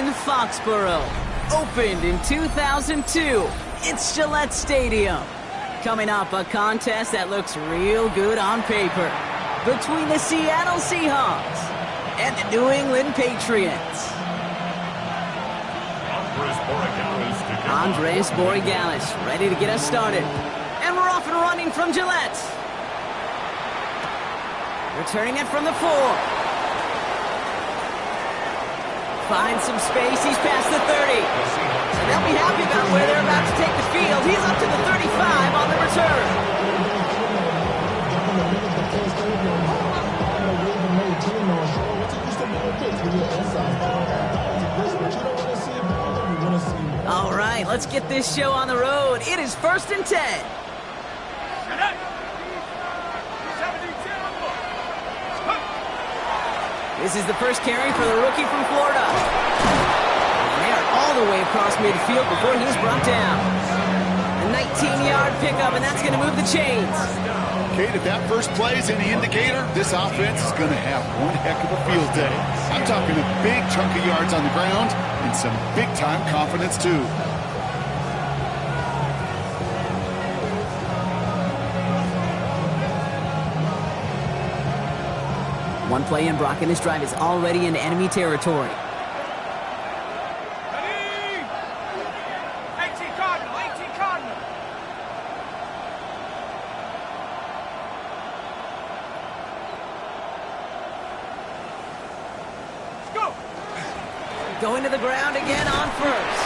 in Foxborough. Opened in 2002. It's Gillette Stadium. Coming up, a contest that looks real good on paper between the Seattle Seahawks and the New England Patriots. Andres Borregales ready to get us started. And we're off and running from Gillette. Returning it from the 4. Finds some space, he's past the 30. And they'll be happy about where they're about to take the field. He's up to the 35 on the return. All right, let's get this show on the road. It is 1st and 10. This is the first carry for the rookie from Florida. And they are all the way across midfield before he's brought down. A 19-yard pickup, and that's going to move the chains. Kate, if that first play is any indicator, this offense is going to have one heck of a field day. I'm talking a big chunk of yards on the ground and some big-time confidence, too. One play in, Brock, and his drive is already into enemy territory. Ready! 18 Cardinal, 18 Cardinal. Let's go! Going to the ground again on first.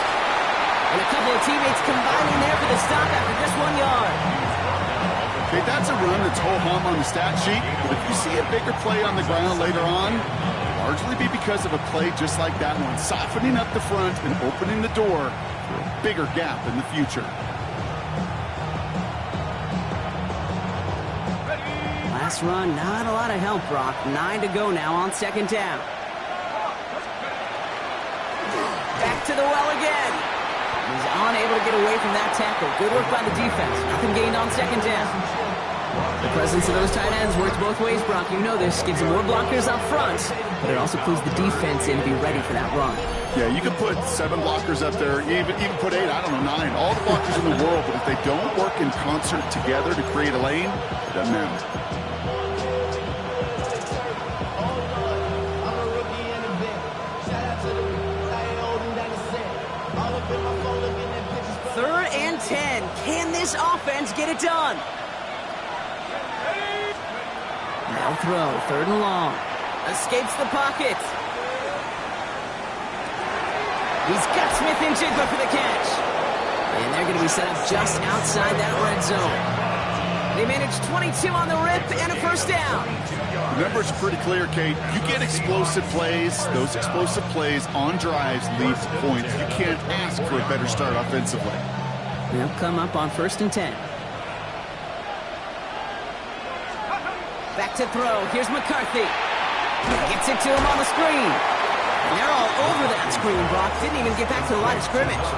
And a couple of teammates combining there for the stop after just 1 yard. Okay, that's a run that's ho-hum on the stat sheet, but if you see a bigger play on the ground later on, it'll largely be because of a play just like that one, softening up the front and opening the door for a bigger gap in the future. Last run, not a lot of help, Brock. 9 to go now on 2nd down. Back to the well again. He's unable to get away from that tackle. Good work by the defense. Nothing gained on 2nd down. The presence of those tight ends works both ways, Brock. You know this. Gives them more blockers up front, but it also clues the defense in to be ready for that run. Yeah, you can put 7 blockers up there, even put 8, I don't know, 9. All the blockers in the world, but if they don't work in concert together to create a lane, it doesn't matter. Third and 10. Can this offense get it done? Now throw. 3rd and long. Escapes the pocket. He's got Smith and Jigba for the catch. And they're going to be set up just outside that red zone. They managed 22 on the rip and a 1st down. The numbers are pretty clear, Kate. You get explosive plays. Those explosive plays on drives lead to points. You can't ask for a better start offensively. They'll come up on 1st and 10. Back to throw. Here's McCarthy. Gets it to him on the screen. And they're all over that screen, Brock. Didn't even get back to the line of scrimmage.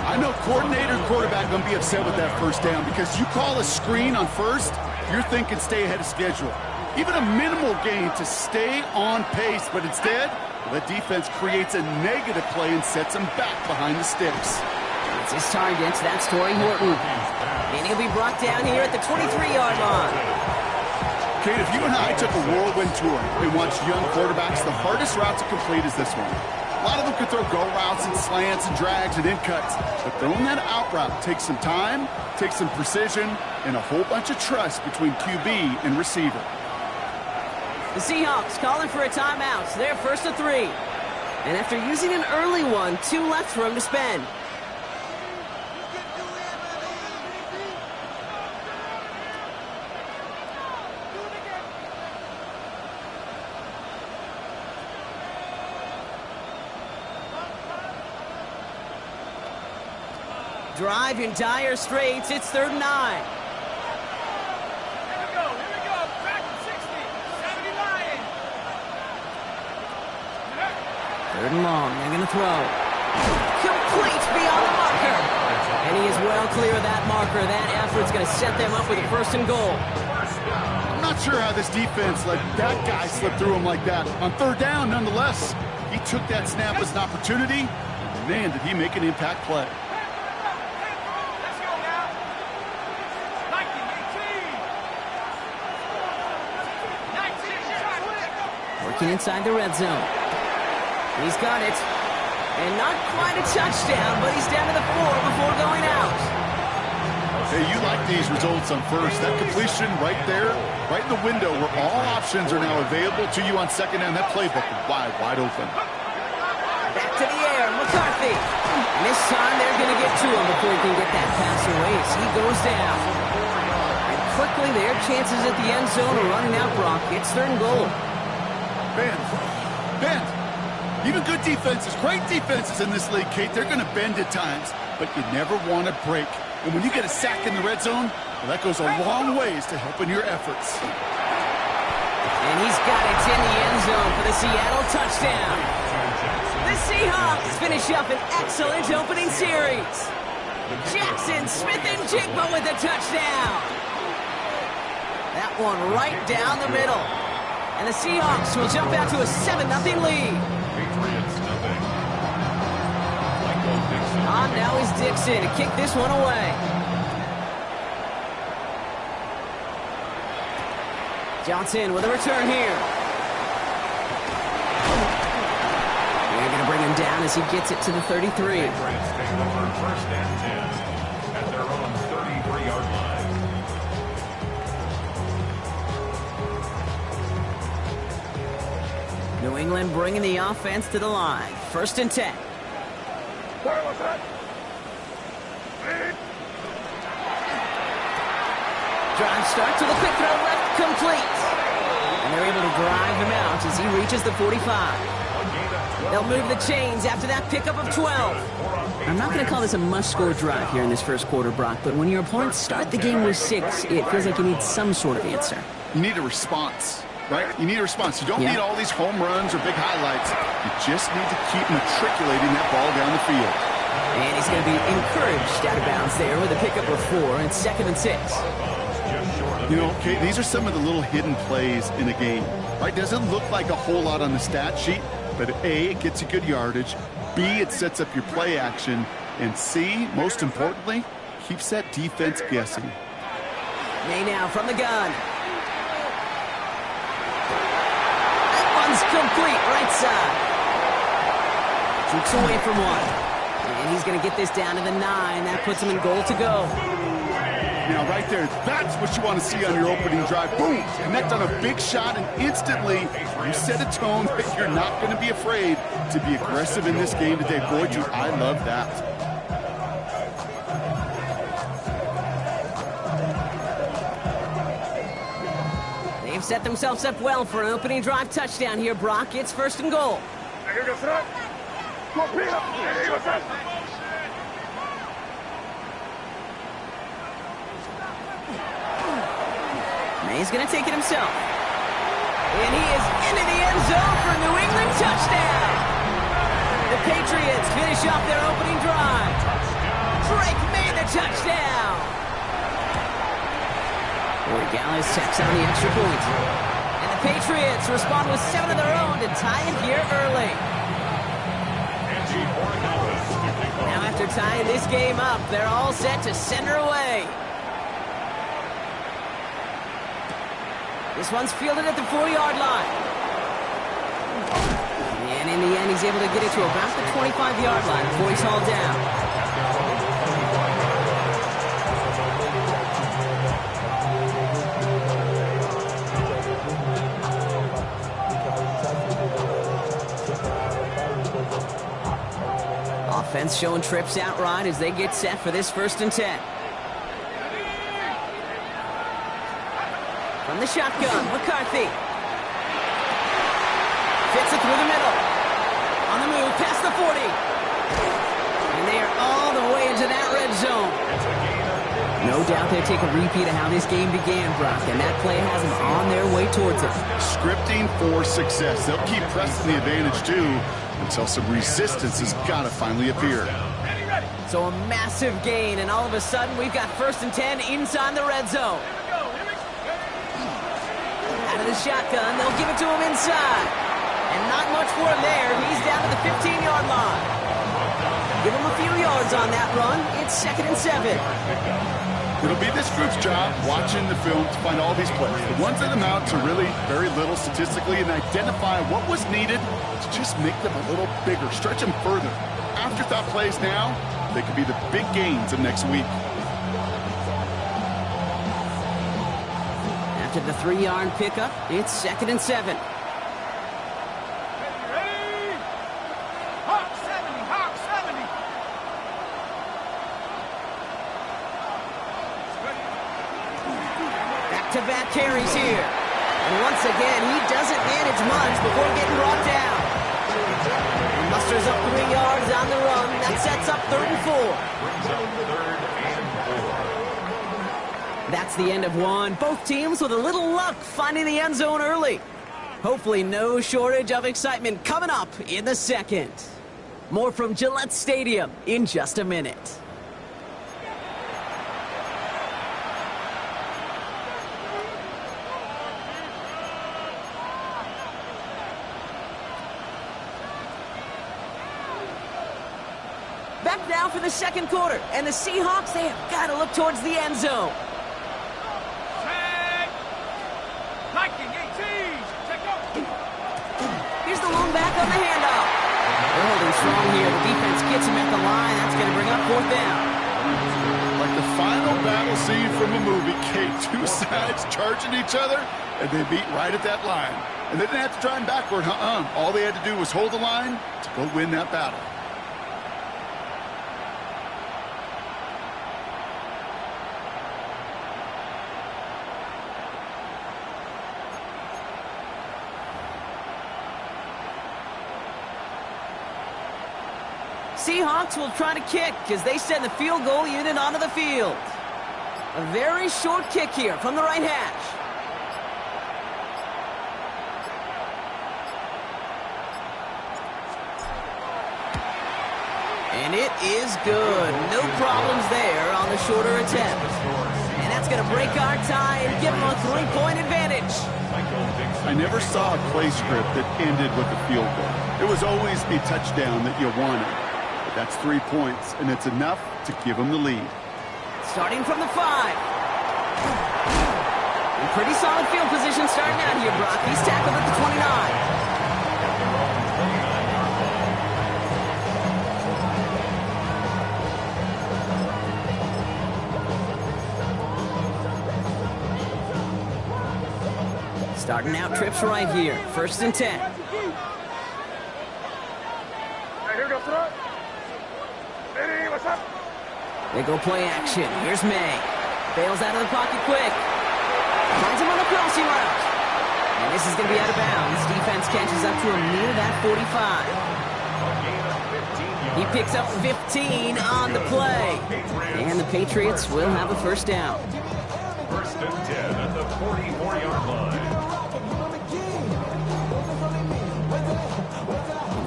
I know coordinator and quarterback going to be upset with that 1st down because you call a screen on 1st, you're thinking stay ahead of schedule. Even a minimal gain to stay on pace, but instead, the defense creates a negative play and sets them back behind the sticks. It's his target. That's Torrey Horton. And he'll be brought down here at the 23-yard line. Kate, if you and I took a whirlwind tour and watched young quarterbacks, the hardest route to complete is this one. A lot of them could throw go routes and slants and drags and in cuts, but throwing that out route takes some time, takes some precision, and a whole bunch of trust between QB and receiver. The Seahawks calling for a timeout. They're 1st and 3. And after using an early one, 2 left for him to spend. Drive in dire straits. It's 3rd and 9. Here we go. Back to 60. 70 Lions. 3rd and long. They're going to throw. Complete beyond the marker. And he is well clear of that marker. That effort's going to set them up with a 1st and goal. I'm not sure how this defense let that guy slip through him like that. On 3rd down, nonetheless. He took that snap as an opportunity. And man, did he make an impact play. Let's go now. 19, 18. 19, Working inside the red zone. He's got it. And not quite a touchdown, but he's down to the 4 before going out. Hey, you like these results on first. That completion right there, right in the window where all options are now available to you on second down. That playbook wide open. Back to the air, McCarthy. And this time they're going to get to him before he can get that pass away as he goes down. And quickly their chances at the end zone are running out, Brock. It's 3rd and goal. Bend. Even good defenses, great defenses in this league, Kate, they're going to bend at times, but you never want to break. And when you get a sack in the red zone, well, that goes a long ways to helping your efforts. And he's got it in the end zone for the Seattle touchdown. The Seahawks finish up an excellent opening series. Jackson Smith-Njigba with a touchdown. That one right down the middle. And the Seahawks will jump out to a 7-0 lead. Now is Dixon to kick this one away. Johnson with a return here. They're going to bring him down as he gets it to the 33. First and 10 at their own 33-yard line. New England bringing the offense to the line. 1st and 10. Drive starts with a quick throw left, complete. And they're able to drive him out as he reaches the 45. They'll move the chains after that pickup of 12. I'm not going to call this a must-score drive here in this first quarter, Brock, but when your opponents start the game with 6, it feels like you need some sort of answer. You need a response, right? You need a response. You don't need all these home runs or big highlights. You just need to keep matriculating that ball down the field. And he's going to be encouraged out of bounds there with a pickup of 4 and 2nd and 6. You know, Kate, these are some of the little hidden plays in a game, right? Doesn't look like a whole lot on the stat sheet, but A, it gets you good yardage, B, it sets up your play action, and C, most importantly, keeps that defense guessing. May now from the gun. That one's complete, right side. Jukes away from one. And he's going to get this down to the 9. That puts him in goal to go. Now, right there, that's what you want to see on your opening drive. Boom! Connect on a big shot, and instantly you set a tone that you're not going to be afraid to be aggressive in this game today. Boy, do I love that. They've set themselves up well for an opening drive touchdown here, Brock. It's 1st and goal. May's going to take it himself. And he is into the end zone for a New England touchdown. The Patriots finish off their opening drive. Drake made the touchdown. Gallus tacks on the extra point. And the Patriots respond with 7 of their own to tie it here early. Now after tying this game up, they're all set to send her away. This one's fielded at the 4-yard line. And in the end, he's able to get it to about the 25-yard line before he's hauled down. Offense showing trips out right as they get set for this 1st and 10. From the shotgun, McCarthy. Fits it through the middle. On the move, past the 40. And they are all the way into that red zone. No doubt they take a repeat of how this game began, Brock, and that play has them on their way towards it. Scripting for success. They'll keep pressing the advantage, too, until some resistance has got to finally appear. So a massive gain, and all of a sudden we've got 1st and 10 inside the red zone. Out of the shotgun, they'll give it to him inside. And not much for him there. He's down to the 15-yard line. Give him a few yards on that run. It's 2nd and 7. It'll be this group's job watching the film to find all these plays. The ones that amount to really very little statistically and identify what was needed to just make them a little bigger, stretch them further. Afterthought plays now, they could be the big gains of next week. After the 3-yard pickup, it's 2nd and 7. Ready? Hawk 70, Hawk 70. Back-to-back carries here. And once again, he doesn't manage much before getting brought down. He musters up 3 yards on the run. That sets up 3rd and 4. That's the end of one. Both teams with a little luck finding the end zone early. Hopefully no shortage of excitement coming up in the second. More from Gillette Stadium in just a minute. Back now for the second quarter, and the Seahawks, they have got to look towards the end zone. Check. Viking 18. Check out. Here's the lone back on the handoff. They're holding strong here. The defense gets him at the line. That's going to bring up 4th down. Like the final battle scene from a movie, Kate, two sides charging each other, and they beat right at that line. And they didn't have to drive backward, All they had to do was hold the line to go win that battle. Seahawks will try to kick as they send the field goal unit onto the field. A very short kick here from the right hash. And it is good. No problems there on the shorter attempt. And that's going to break our tie and give them a 3-point advantage. I never saw a play script that ended with a field goal. It was always a touchdown that you wanted. That's 3 points, and it's enough to give them the lead. Starting from the 5. In pretty solid field position starting out here, Brock. He's tackled at the 29. Starting out trips right here. 1st and 10. Hey, here goes front. Hey, what's up? They go play action. Here's May. Bails out of the pocket quick. Finds him on the crossing route. And this is going to be out of bounds. Defense catches up to him near that 45. He picks up 15 on the play. And the Patriots will have a 1st down. 1st and 10 at the 44-yard line.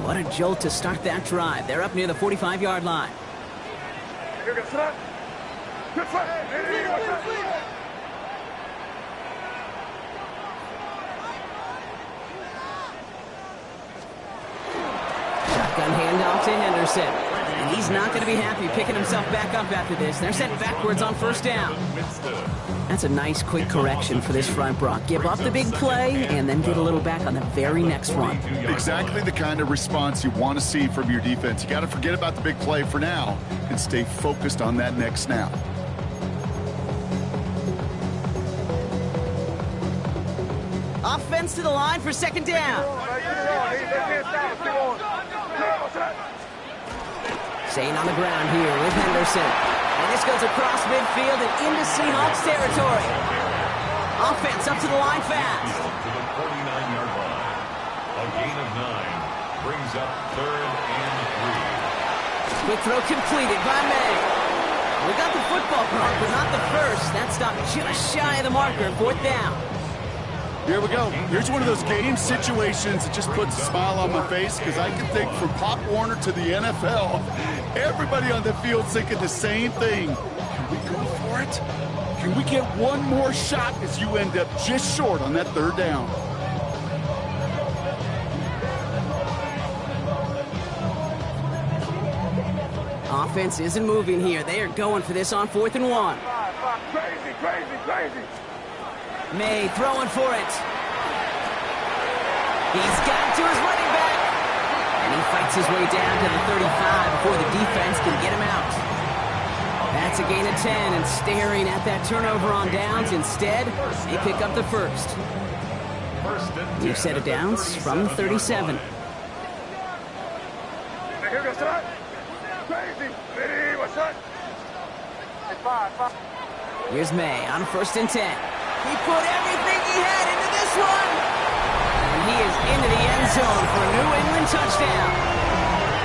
What a jolt to start that drive. They're up near the 45-yard line. Here goes front. Good front. Hey, what's up? Shotgun handoff to Henderson. And he's not going to be happy picking himself back up after this. They're sent backwards on 1st down. That's a nice quick correction for this front, Brock. Give up the big play and then get a little back on the very next one. Exactly the kind of response you want to see from your defense. You got to forget about the big play for now and stay focused on that next snap. Offense to the line for 2nd down. Staying on the ground here with Henderson. And this goes across midfield and into Seahawks territory. Offense up to the line fast. To the 49-yard line. A gain of 9 brings up 3rd and 3. Quick throw completed by May. We got the football part, but not the first. That stopped just shy of the marker. 4th down. Here we go. Here's one of those game situations that just puts a smile on my face because I can think from Pop Warner to the NFL, everybody on the field thinking the same thing. Can we go for it? Can we get one more shot as you end up just short on that 3rd down? Offense isn't moving here. They are going for this on 4th and 1. Crazy, crazy, crazy. May throwing for it. He's got it to his running back. And he fights his way down to the 35 before the defense can get him out. That's a gain of 10, and staring at that turnover on downs. Instead, they pick up the first. New set of downs from the 37. Crazy. Ready, what's up? Here's May on 1st and 10. He put everything he had into this one. And he is into the end zone for a New England touchdown.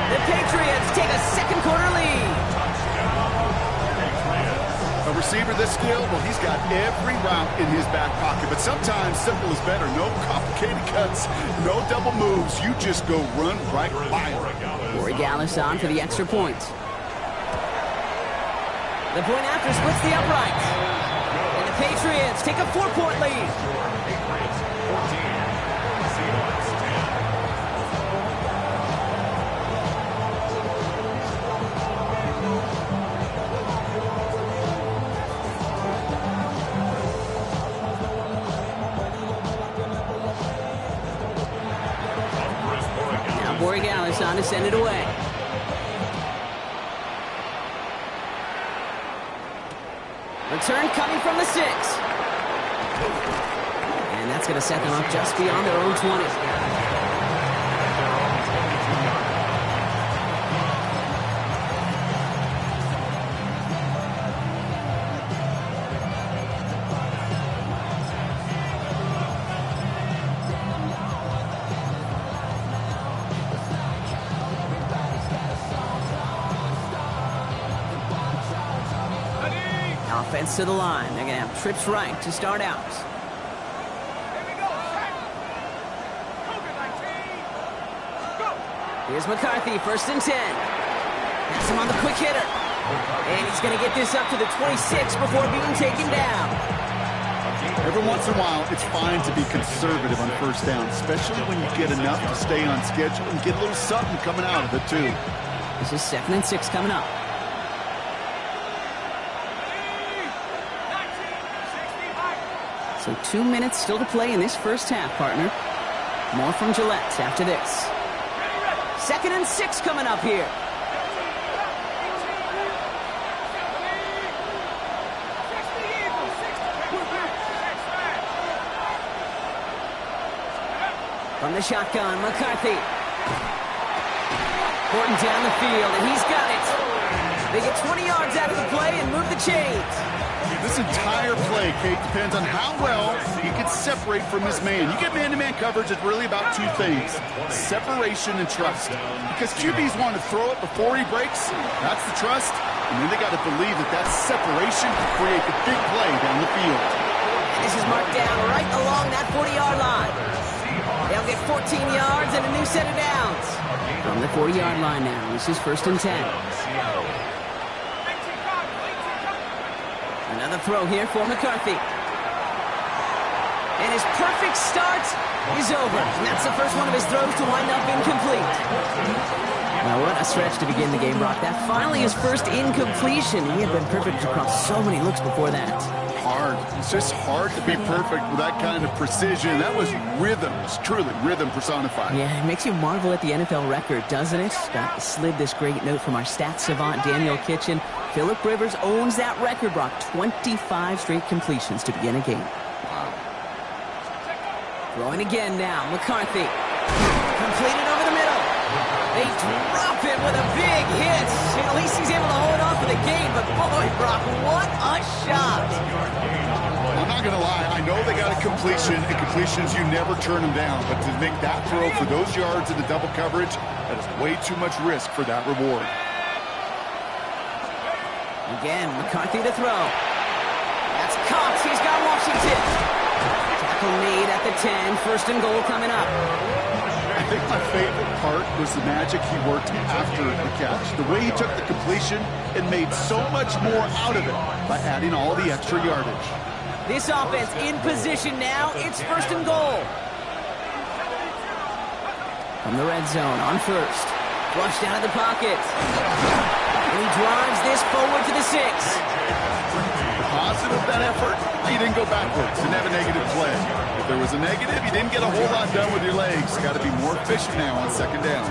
The Patriots take a second quarter lead. A receiver this skilled, well, he's got every route in his back pocket, but sometimes simple is better. No complicated cuts, no double moves. You just go run right by him. Corey Gallis on for the extra point. The point after splits the uprights. And the Patriots take a 4-point lead. Patriots 14, Seahawks 10. Now Borregales on to send it away. Return coming from the 6. And that's going to set them up just beyond their own 20. Offense to the line. They're going to have trips right to start out. Here's McCarthy, 1st and 10. Has him on the quick hitter. And he's going to get this up to the 26 before being taken down. Every once in a while, it's fine to be conservative on 1st down, especially when you get enough to stay on schedule and get a little something coming out of it, too. This is 2nd and 6 coming up. So 2 minutes still to play in this first half, partner. More from Gillette after this. 2nd and 6 coming up here. From the shotgun, McCarthy. Horton down the field, and he's got it. They get 20 yards out of the play and move the chains. This entire play, Kate, depends on how well he can separate from his man. You get man-to-man coverage, it's really about 2 things, separation and trust. Because QBs want to throw it before he breaks, that's the trust, and then they got to believe that that separation can create the big play down the field. This is marked down right along that 40-yard line. They'll get 14 yards and a new set of downs. From the 40-yard line now, this is 1st and 10. Another throw here for McCarthy. And his perfect start is over. And that's the first one of his throws to wind up incomplete. Now, what a stretch to begin the game, Brock. That finally his first incompletion. He had been perfect across so many looks before that. Hard. It's just hard to be perfect with that kind of precision. That was rhythm. It's truly rhythm personified. Yeah, it makes you marvel at the NFL record, doesn't it? That slid this great note from our stats savant, Daniel Kitchen. Phillip Rivers owns that record, Brock. 25 straight completions to begin a game. Wow. Throwing again now. McCarthy. Completed over the middle. They drop it with a big hit. At least he's able to hold on for the game, but boy, Brock, what a shot. I'm not going to lie. I know they got a completion, and completions, you never turn them down. But to make that throw for those yards in the double coverage, that is way too much risk for that reward. Again, McCarthy to throw. That's Cox. He's got Washington. Tackle made at the 10. 1st and goal coming up. I think my favorite part was the magic he worked after the catch. The way he took the completion and made so much more out of it by adding all the extra yardage. This offense in position now. It's 1st and goal. From the red zone on 1st. Flushed out of the pocket. And he drives this forward to the 6. Positive that effort, you didn't go backwards. Didn't have a negative play. If there was a negative, you didn't get a whole lot done with your legs. Got to be more efficient now on second down.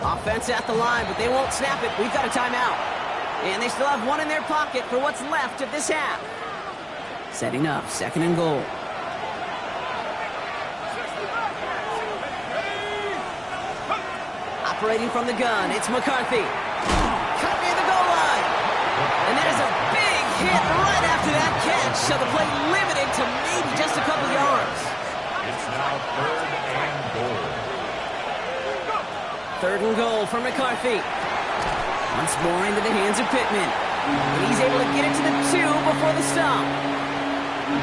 Offense at the line, but they won't snap it. We've got a timeout. And they still have one in their pocket for what's left of this half. Setting up, 2nd and goal. Operating from the gun, it's McCarthy. Cut near the goal line. And that is a big hit right after that catch. So the play limited to maybe just a couple yards. It's now 3rd and goal. 3rd and goal for McCarthy. Once more into the hands of Pittman. And he's able to get it to the 2 before the stop.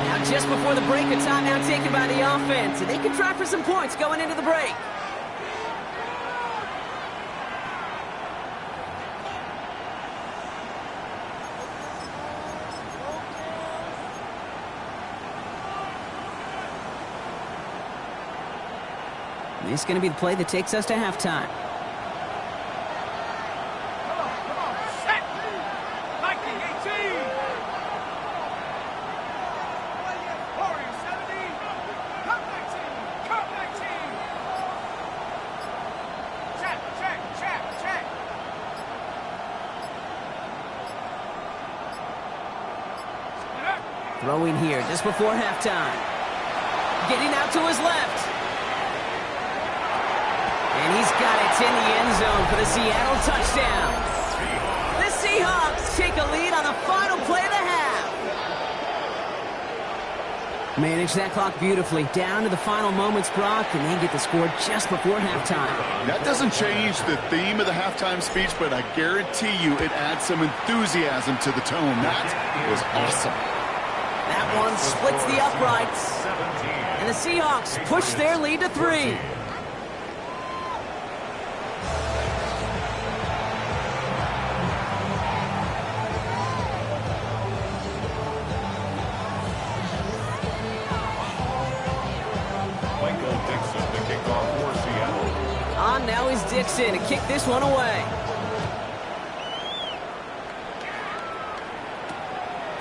Now just before the break, a timeout taken by the offense. And they can try for some points going into the break. This is going to be the play that takes us to halftime. Come on, set! Viking 18! 40, 70, come 19, come 19! Check, check, check, check! Throwing here just before halftime. Getting out to his left. And he's got it in the end zone for the Seattle touchdown. The Seahawks take a lead on the final play of the half. Manage that clock beautifully down to the final moments, Brock, and they get the score just before halftime. That doesn't change the theme of the halftime speech, but I guarantee you it adds some enthusiasm to the tone. That was awesome. That one splits the uprights. And the Seahawks push their lead to 3. Now is Dixon to kick this one away.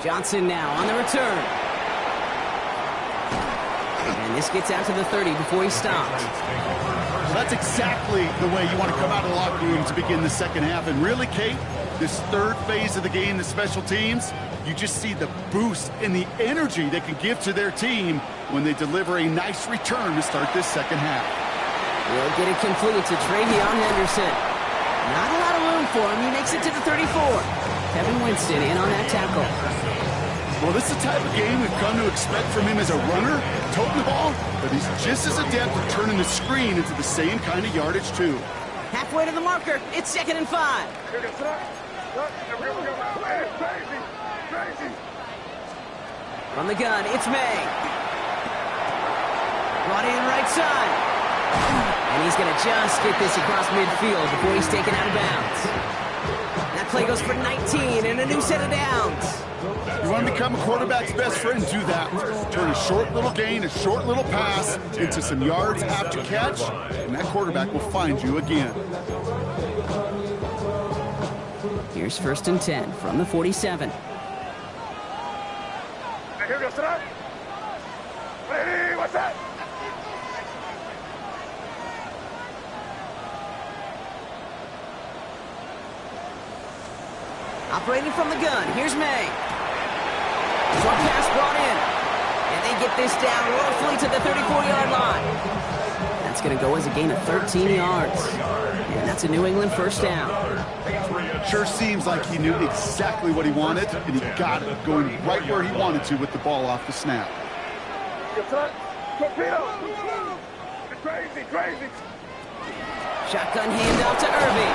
Johnson now on the return. And this gets out to the 30 before he stops. Well, that's exactly the way you want to come out of the locker room to begin the second half. And really, Kate, this third phase of the game, the special teams, you just see the boost and the energy they can give to their team when they deliver a nice return to start this second half. Will get it complete to Travion Henderson. Not a lot of room for him. He makes it to the 34. Kevin Winston in on that tackle. Well, this is the type of game we've come to expect from him as a runner, toting the ball, but he's just as adept at turning the screen into the same kind of yardage, too. Halfway to the marker. It's 2nd and 5. From the gun, it's May. Brought in right side. And he's going to just get this across midfield before he's taken out of bounds. That play goes for 19 and a new set of downs. You want to become a quarterback's best friend, do that. Turn a short little gain, a short little pass into some yards after catch, and that quarterback will find you again. Here's 1st and 10 from the 47. Ready, what's that? Operating from the gun, here's May. Short pass brought in. And they get this down roughly to the 34-yard line. That's going to go as a gain of 13 yards. And that's a New England first down. Sure seems like he knew exactly what he wanted, and he got it, going right where he wanted to with the ball off the snap. Crazy. Shotgun handoff to Irving.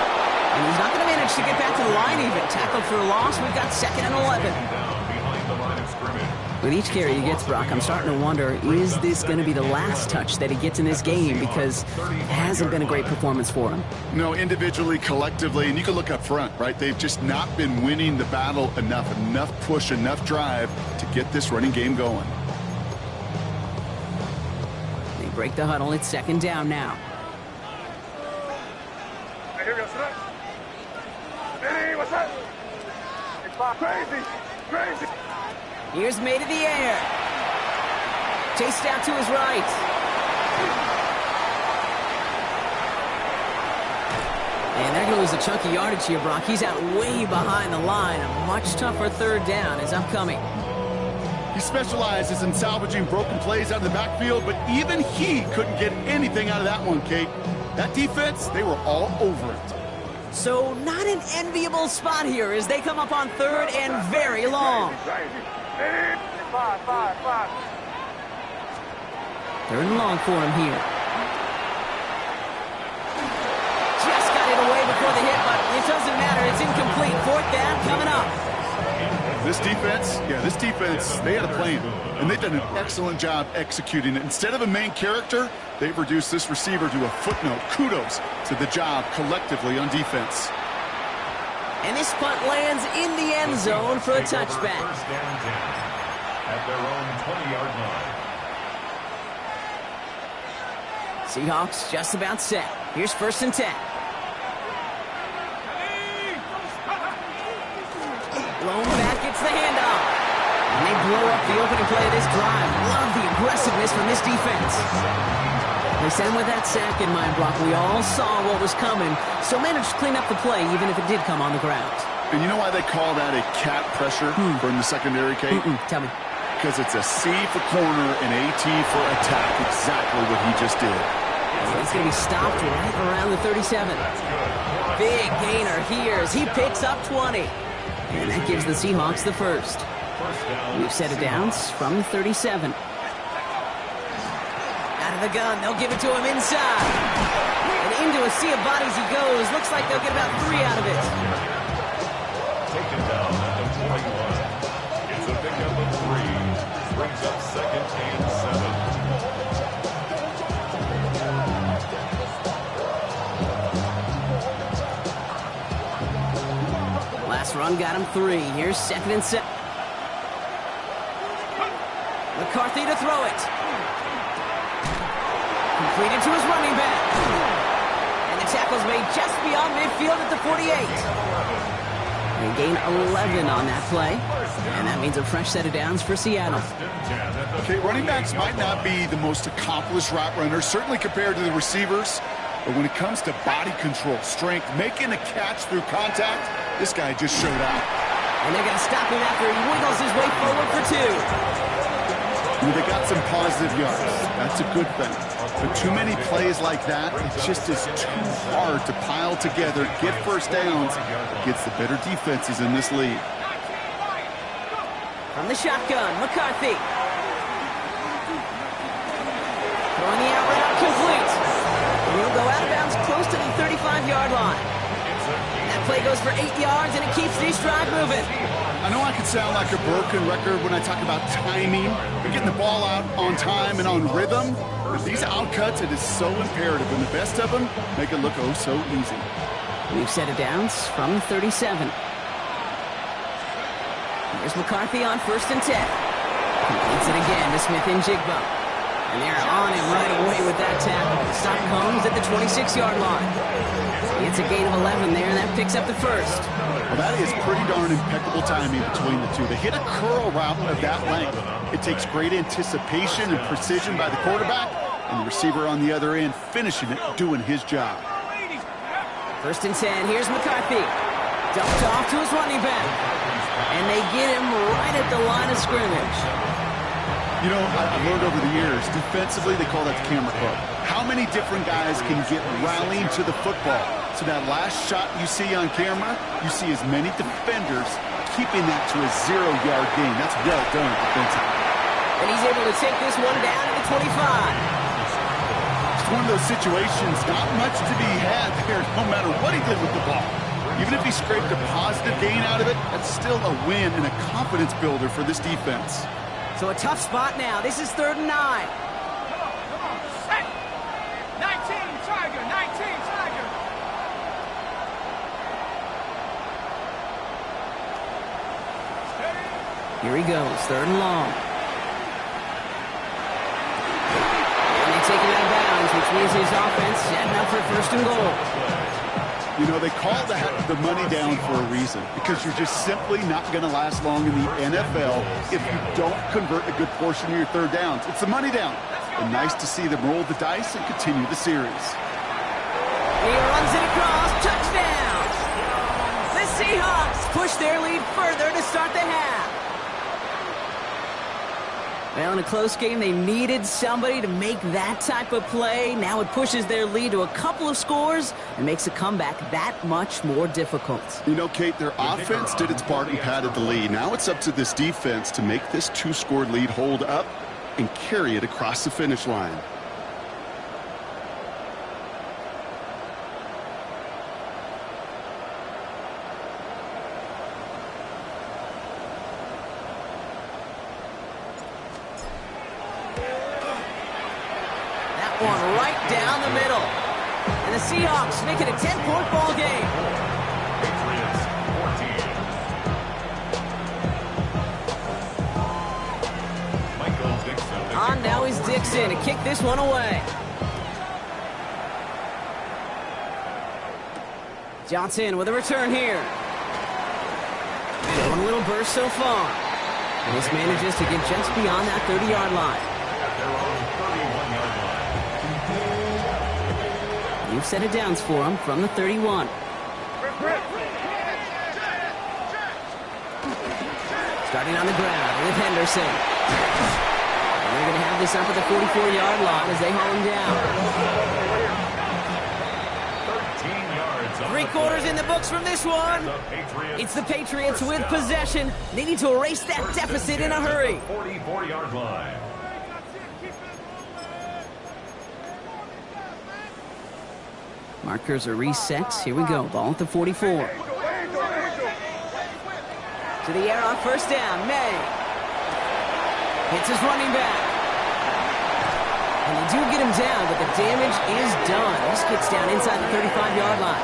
And he's not going to manage to get back to the line even. Tackled for a loss. We've got 2nd and 11. With each carry he gets, Brock, I'm starting to wonder, is this going to be the last touch that he gets in this game? Because it hasn't been a great performance for him. No, individually, collectively, and you can look up front, right? They've just not been winning the battle enough push, enough drive to get this running game going. They break the huddle. It's second down now. Hey, here we go. Sit up. Hey, what's up? Crazy. Crazy. Here's made to the air. Chased out to his right. And they're going to lose a chunk of yardage here, Brock. He's out way behind the line. A much tougher third down is upcoming. He specializes in salvaging broken plays out of the backfield, but even he couldn't get anything out of that one, Kate. That defense, they were all over it. So not an enviable spot here as they come up on third and very long. Crazy. Hey, five. Third and long for him here. Just got it away before the hit, but it doesn't matter. It's incomplete. Fourth down coming up. This defense, they had a plan, and they've done an excellent job executing it. Instead of a main character, they've reduced this receiver to a footnote. Kudos to the job collectively on defense. And this punt lands in the end zone for a touchback. First down and 10 at their own 20-yard line. Seahawks just about set. Here's first and 10. Blown back, gets the handoff. And they blow up the opening play of this drive. Love the aggressiveness from this defense. They sent him with that sack in mind, Brock. We all saw what was coming, so managed to clean up the play even if it did come on the ground. And you know why they call that a cat pressure from the secondary, Kate? Tell me. Because it's a C for corner and AT for attack. Exactly what he just did. He's going to be stopped right around the 37. Big gainer here as he picks up 20. And that gives the Seahawks the first. We've set it down from the 37. Out of the gun, they'll give it to him inside. And into a sea of bodies he goes. Looks like they'll get about 3 out of it. Taken down at the 21. It's a pickup of 3. Brings up second and 7. Last run got him 3. Here's second and 7. McCarthy to throw it. Completed to his running back. And the tackle's made just beyond midfield at the 48. They gain 11 on that play. And that means a fresh set of downs for Seattle. Okay, running backs might not be the most accomplished route runners, certainly compared to the receivers. But when it comes to body control, strength, making a catch through contact, this guy just showed out. And they're going to stop him after he wiggles his way forward for 2. They got some positive yards. That's a good thing. But too many plays like that, it just is too hard to pile together, get first downs against the better defenses in this league. From the shotgun, McCarthy. Throwing the out route complete. And he'll go out of bounds close to the 35-yard line. That play goes for 8 yards, and it keeps this drive moving. I know I could sound like a broken record when I talk about timing, but getting the ball out on time and on rhythm. With these outcuts, it is so imperative, and the best of them make it look oh so easy. We've set it down from the 37. Here's McCarthy on first and 10. Completes it again to Smith-Njigba. And they're on him right away with that tackle. The stop comes at the 26-yard line. It's a gain of 11 there, and that picks up the first. Well, that is pretty darn impeccable timing between the two. They hit a curl route of that length. It takes great anticipation and precision by the quarterback, and the receiver on the other end finishing it, doing his job. First and 10, here's McCarthy. Dumped off to his running back. And they get him right at the line of scrimmage. You know, I've learned over the years, defensively, they call that the camera club. How many different guys can get rallying to the football? So that last shot you see on camera, you see as many defenders keeping that to a 0-yard gain. That's well done defensively. And he's able to take this one down to the 25. It's one of those situations, not much to be had there, no matter what he did with the ball. Even if he scraped a positive gain out of it, that's still a win and a confidence builder for this defense. So a tough spot now. This is 3rd and 9. Come on. Set. 19, Tiger. 19, Tiger. Here he goes, 3rd and long. And they take it means his offense setting up for first and goal. You know, they call that the money down for a reason, because you're just simply not going to last long in the NFL if you don't convert a good portion of your third downs. It's the money down. And nice to see them roll the dice and continue the series. He runs it across. Touchdown! The Seahawks push their lead further to start the half. Well, in a close game, they needed somebody to make that type of play. Now it pushes their lead to a couple of scores and makes a comeback that much more difficult. You know, Kate, their offense did its part and padded the lead. Now it's up to this defense to make this two-score lead hold up and carry it across the finish line. One right down the middle. And the Seahawks make it a 10-point ball game. Patriots 14. Michael Dixon. On now is Dixon to kick this one away. Johnson with a return here. Showing a little burst so far. And this manages to get just beyond that 30-yard line. At their own 31-yard line. You've set it downs for him from the 31. Starting on the ground with Henderson. And they're going to have this up at the 44-yard line as they haul him down. 13 yards. 3 quarters in the books from this one. It's the Patriots with possession, needing to erase that deficit in a hurry. 44-yard line. Markers are reset. Here we go. Ball at the 44. To the air on first down. May hits his running back. And they do get him down, but the damage is done. This gets down inside the 35-yard line.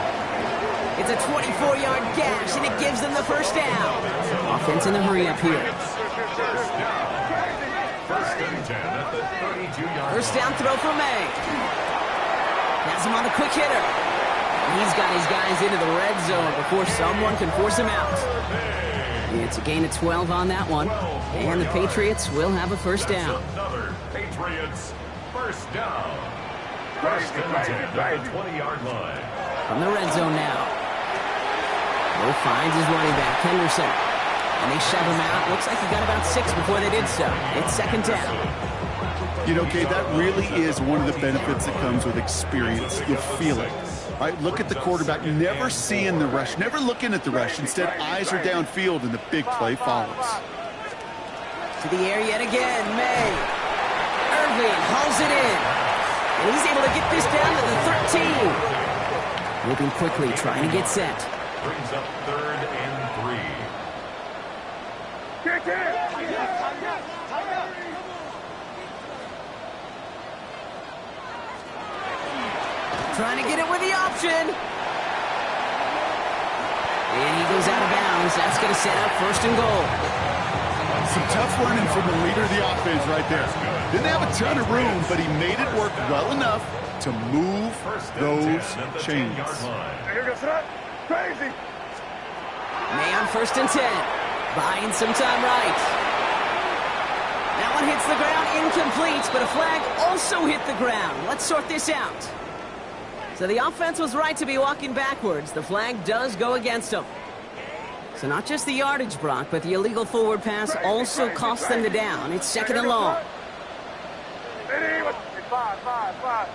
It's a 24-yard gash, and it gives them the first down. Offense in a hurry up here. First and 10 at the 32-yard First down throw for May. Has him on the quick hitter. He's got his guys into the red zone before someone can force him out. It's a gain of 12 on that one. And the Patriots will have a first down. Another Patriots first down. First and 10 at the 20-yard line. From the red zone now. Will finds his running back, Henderson. And they shove him out. Looks like he got about 6 before they did so. It's second down. You know, Kate, that really is one of the benefits that comes with experience. You'll feel it. Right? Look at the quarterback, never seeing the rush, never looking at the rush. Instead, eyes are downfield, and the big play follows. To the air yet again, May. Irving hauls it in. And he's able to get this down to the 13. Moving quickly, trying to get set. Brings up third and 3. Kick it! Trying to get it with the option. And he goes out of bounds. That's going to set up first and goal. Some tough running from the leader of the offense right there. Didn't have a ton of room, but he made it work well enough to move those chains. Crazy! May on first and 10. Buying some time right. That one hits the ground incomplete, but a flag also hit the ground. Let's sort this out. So the offense was right to be walking backwards. The flag does go against them. So not just the yardage, Brock, but the illegal forward pass also cost them the down. It's second and long. Five.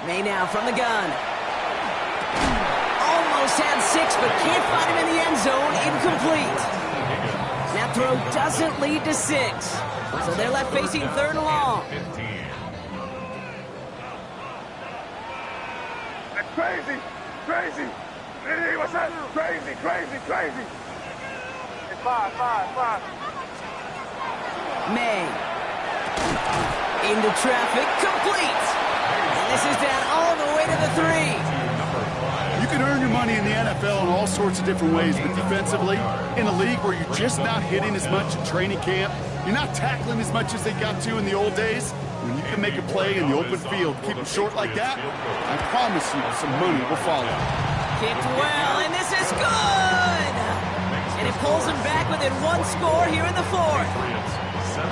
May now from the gun. Almost had 6, but can't find him in the end zone. Incomplete. That throw doesn't lead to 6. So they're left facing third and long. Crazy! What's that? Crazy! It's five. May. Into traffic. Complete. And this is down all the way to the 3. You can earn your money in the NFL in all sorts of different ways, but defensively, in a league where you're just not hitting as much in training camp, You're not tackling as much as they got to in the old days. When you can make a play in the open field, keep them short like that, I promise you some money will follow. Kicked well, and this is good! And it pulls him back within one score here in the fourth.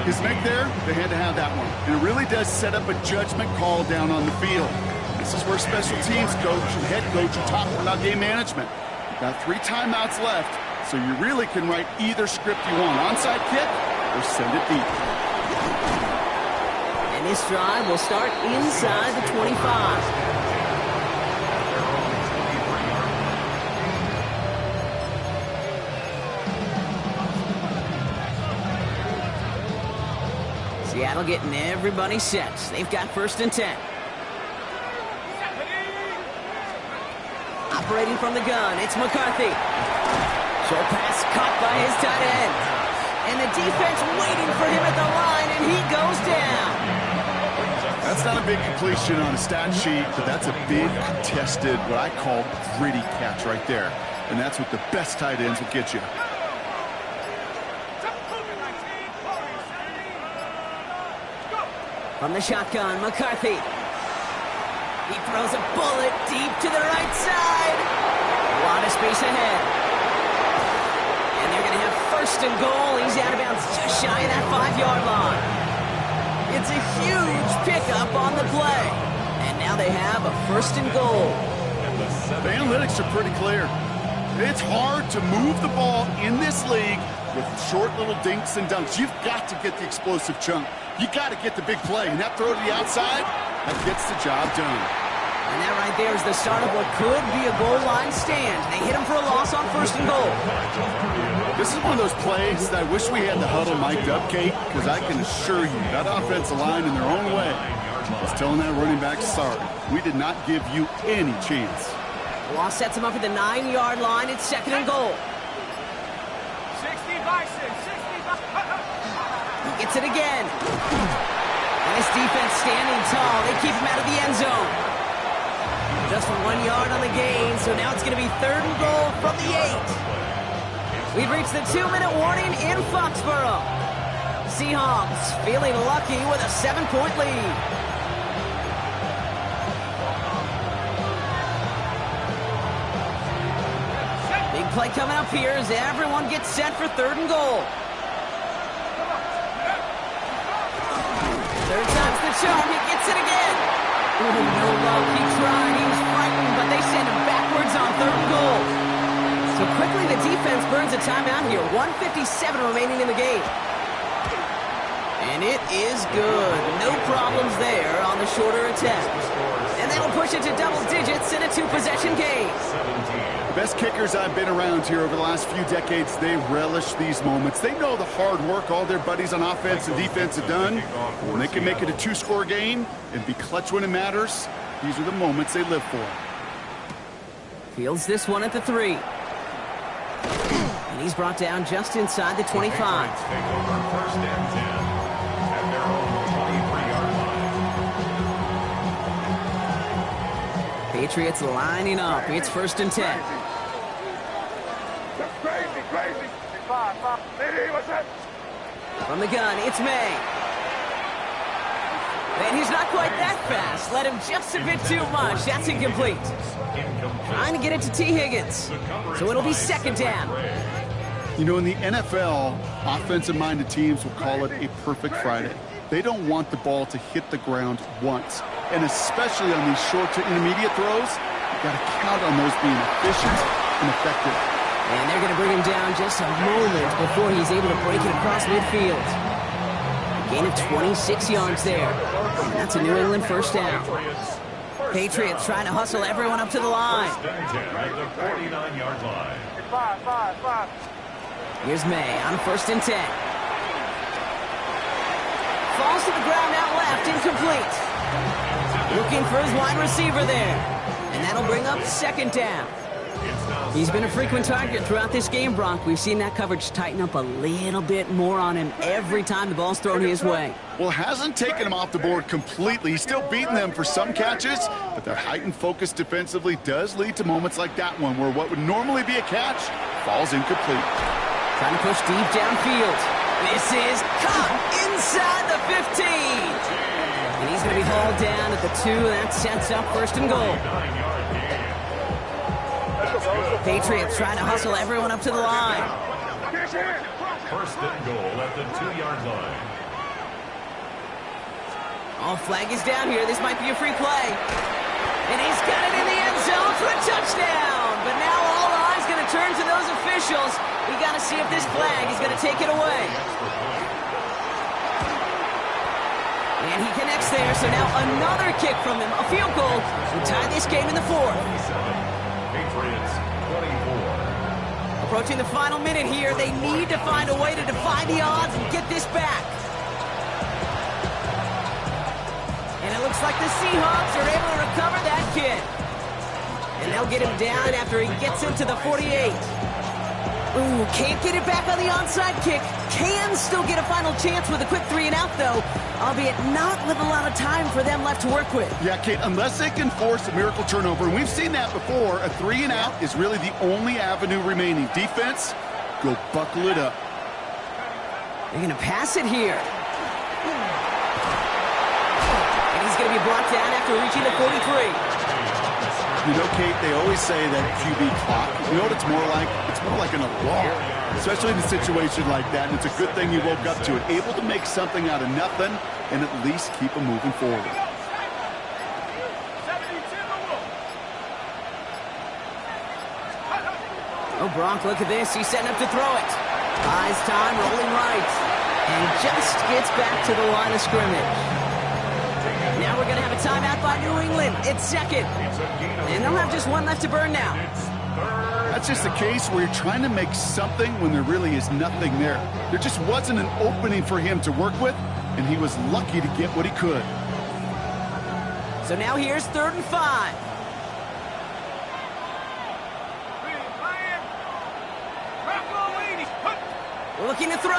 His make there, they had to have that one. And it really does set up a judgment call down on the field. This is where special teams coach and head coach are talking about game management. You've got 3 timeouts left, so you really can write either script you want. Onside kick or send it deep. And this drive will start inside the 25. Seattle getting everybody set. They've got 1st and 10. Operating from the gun, it's McCarthy. Short pass caught by his tight end. And the defense waiting for him at the line, and he goes down. That's not a big completion on a stat sheet, but that's a big contested, what I call gritty catch right there. And that's what the best tight ends will get you. From the shotgun, McCarthy. He throws a bullet deep to the right side. A lot of space ahead. And they're going to have 1st and goal. He's out of bounds just shy of that 5-yard line. It's a huge pickup on the play. And now they have a 1st and goal. The analytics are pretty clear. It's hard to move the ball in this league with short little dinks and dunks. You've got to get the explosive chunk. You got to get the big play. And that throw to the outside, that gets the job done. And that right there is the start of what could be a goal line stand. They hit him for a loss on 1st and goal. This is one of those plays that I wish we had the huddle mic'd up, Kate, because I can assure you that offensive line in their own way is telling that running back, sorry, we did not give you any chance. Loss sets him up at the 9-yard line. It's 2nd and goal. 60 Bison, 60 Bison. He gets it again. And this defense standing tall. They keep him out of the end zone. Just 1 yard on the gain, so now it's going to be 3rd and goal from the 8. We've reached the 2-minute warning in Foxborough. Seahawks feeling lucky with a 7-point lead. Big play coming up here as everyone gets set for 3rd and goal. 3rd time's the charm. He gets it again. Ooh, no love. He tried. He was frightened, but they send him backwards on 3rd and goal. So quickly the defense burns a timeout here. 1:57 remaining in the game. And it is good. No problems there on the shorter attempt. And that'll push it to double digits in a 2-possession game. The best kickers I've been around here over the last few decades, they relish these moments. They know the hard work all their buddies on offense and defense have done. When they can make it a 2-score game and be clutch when it matters, these are the moments they live for. Fields this one at the 3. And he's brought down just inside the 25. Take over 1st and 10 at their own 23-yard line. Patriots lining up. It's 1st and 10. That's crazy, crazy. 5. Lady, what's that? From the gun, it's May. And he's not quite that fast. Let him just a bit too much. That's incomplete. Trying to get it to T. Higgins. So it'll be 2nd down. You know, in the NFL, offensive-minded teams will call it a perfect Friday. They don't want the ball to hit the ground once. And especially on these short to intermediate throws, you've got to count on those being efficient and effective. And they're going to bring him down just a moment before he's able to break it across midfield. A gain of 26 yards there. And that's a New England 1st down. Patriots trying to hustle everyone up to the line. 1st and 10 at the 49-yard line. 5. Here's May on 1st and 10. Falls to the ground out left, incomplete. Looking for his wide receiver there. And that'll bring up 2nd down. He's been a frequent target throughout this game, Brock. We've seen that coverage tighten up a little bit more on him every time the ball's thrown his way. Well, it hasn't taken him off the board completely. He's still beating them for some catches, but their heightened focus defensively does lead to moments like that one where what would normally be a catch falls incomplete. Trying to push deep downfield. This is caught inside the 15. And he's going to be hauled down at the 2, and that sets up first and goal. 9-yard gain. Patriots trying to hustle everyone up to the line. First and goal at the 2-yard line. Oh, flag is down here. This might be a free play. And he's got it in the end zone for a touchdown. But now all eyes going to turn to those officials. We got to see if this flag is going to take it away. And he connects there, so now another kick from him. A field goal to tie this game in the 4th. Patriots 24. Approaching the final minute here. They need to find a way to defy the odds and get this back. And it looks like the Seahawks are able to recover that kid. And they'll get him down after he gets into the 48. Ooh, can't get it back on the onside kick. Can still get a final chance with a quick 3-and-out, though, albeit not with a lot of time for them left to work with. Yeah, Kate, unless they can force a miracle turnover, and we've seen that before, a 3-and-out is really the only avenue remaining. Defense, go buckle it up. They're going to pass it here. And he's going to be brought down after reaching the 43. You know, Kate, they always say that QB clock. You know what it's more like? It's more like an alarm, especially in a situation like that. And it's a good thing you woke up to it, able to make something out of nothing and at least keep them moving forward. Oh, Bronk, look at this. He's setting up to throw it. Buys time, rolling right. And just gets back to the line of scrimmage. Now we're going to have a timeout by New England. It's second. And they'll have just one left to burn now. That's just a case where you're trying to make something when there really is nothing there. There just wasn't an opening for him to work with, and he was lucky to get what he could. So now here's 3rd and 5. Looking to throw.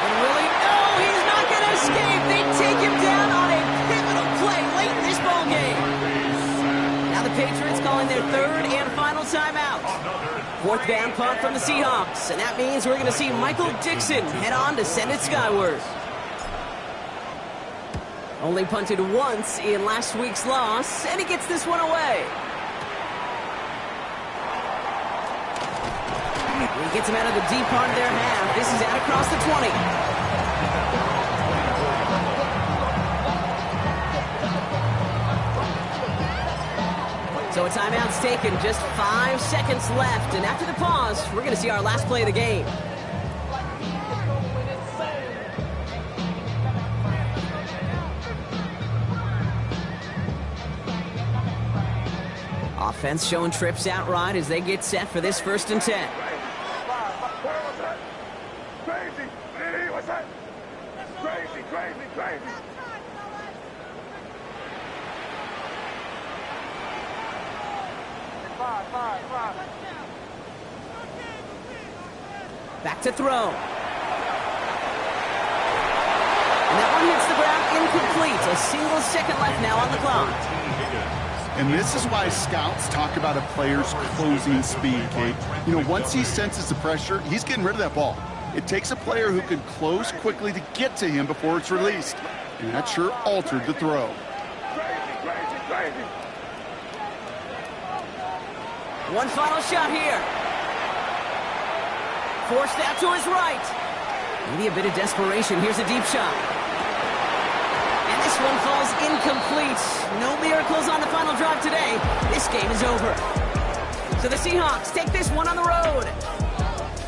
And Willie, no, he's not going to escape. They take him down on a pivotal play late in this ball game. Now the Patriots calling their 3rd and final timeout. 4th down punt from the Seahawks. And that means we're going to see Michael Dixon head on to send it skyward. Only punted once in last week's loss, and he gets this one away. He gets him out of the deep part of their half. This is out across the 20. So a timeout's taken, just 5 seconds left. And after the pause, we're going to see our last play of the game. Offense showing trips out right as they get set for this 1st and 10. Crazy. What's that? Crazy. Five. Back to throw. And that one hits the ground incomplete. A single second left now on the clock. And this is why scouts talk about a player's closing speed, Kate. You know, once he senses the pressure, he's getting rid of that ball. It takes a player who can close quickly to get to him before it's released. And that sure altered the throw. Crazy. One final shot here. Forced out to his right. Maybe a bit of desperation. Here's a deep shot. And this one falls incomplete. No miracles on the final drive today. This game is over. So the Seahawks take this one on the road.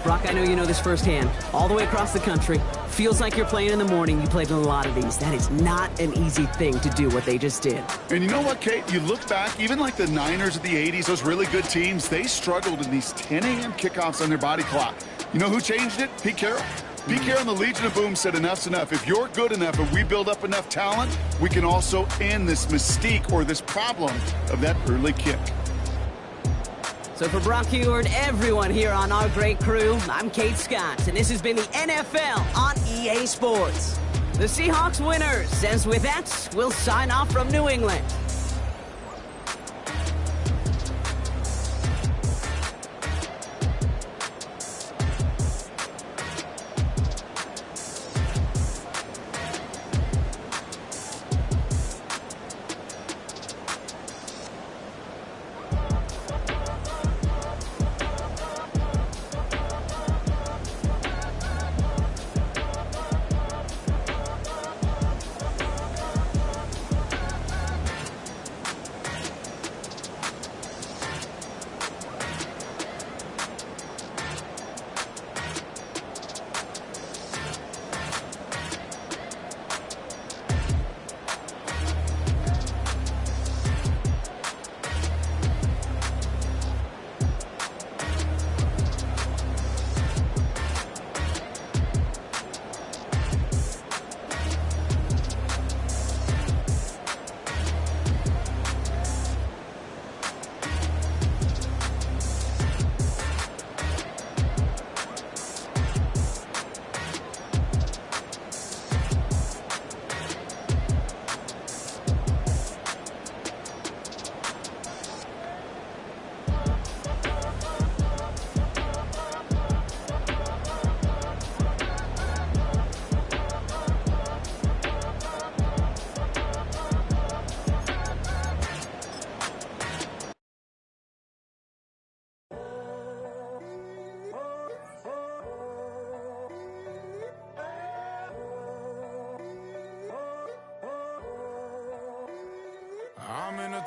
Brock, I know you know this firsthand. All the way across the country. Feels like you're playing in the morning. You played in a lot of these. That is not an easy thing to do what they just did. And you know what, Kate? You look back, even like the Niners of the 80s, those really good teams, they struggled in these 10 a.m. kickoffs on their body clock. You know who changed it? Pete Carroll. Pete Carroll and the Legion of Boom said enough's enough. If you're good enough and we build up enough talent, we can also end this mystique or this problem of that early kick. So for Brock Huard, everyone here on our great crew, I'm Kate Scott, and this has been the NFL on EA Sports. The Seahawks winners, as with that, we'll sign off from New England.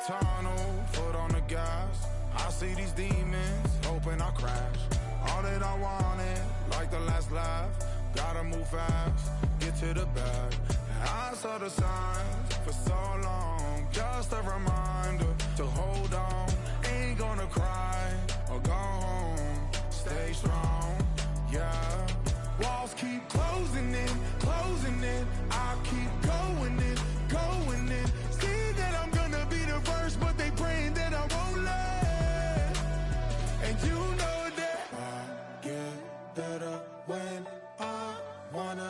tunnel, foot on the gas. I see these demons, hoping I crash. All that I wanted, like the last laugh. Gotta move fast, get to the bag. I saw the signs for so long, just a reminder to hold on. Ain't gonna cry or go home, stay strong, yeah. Walls keep closing in, I keep going in. See that I'm gonna be the first, but they praying that I won't let. And you know that I get better when I wanna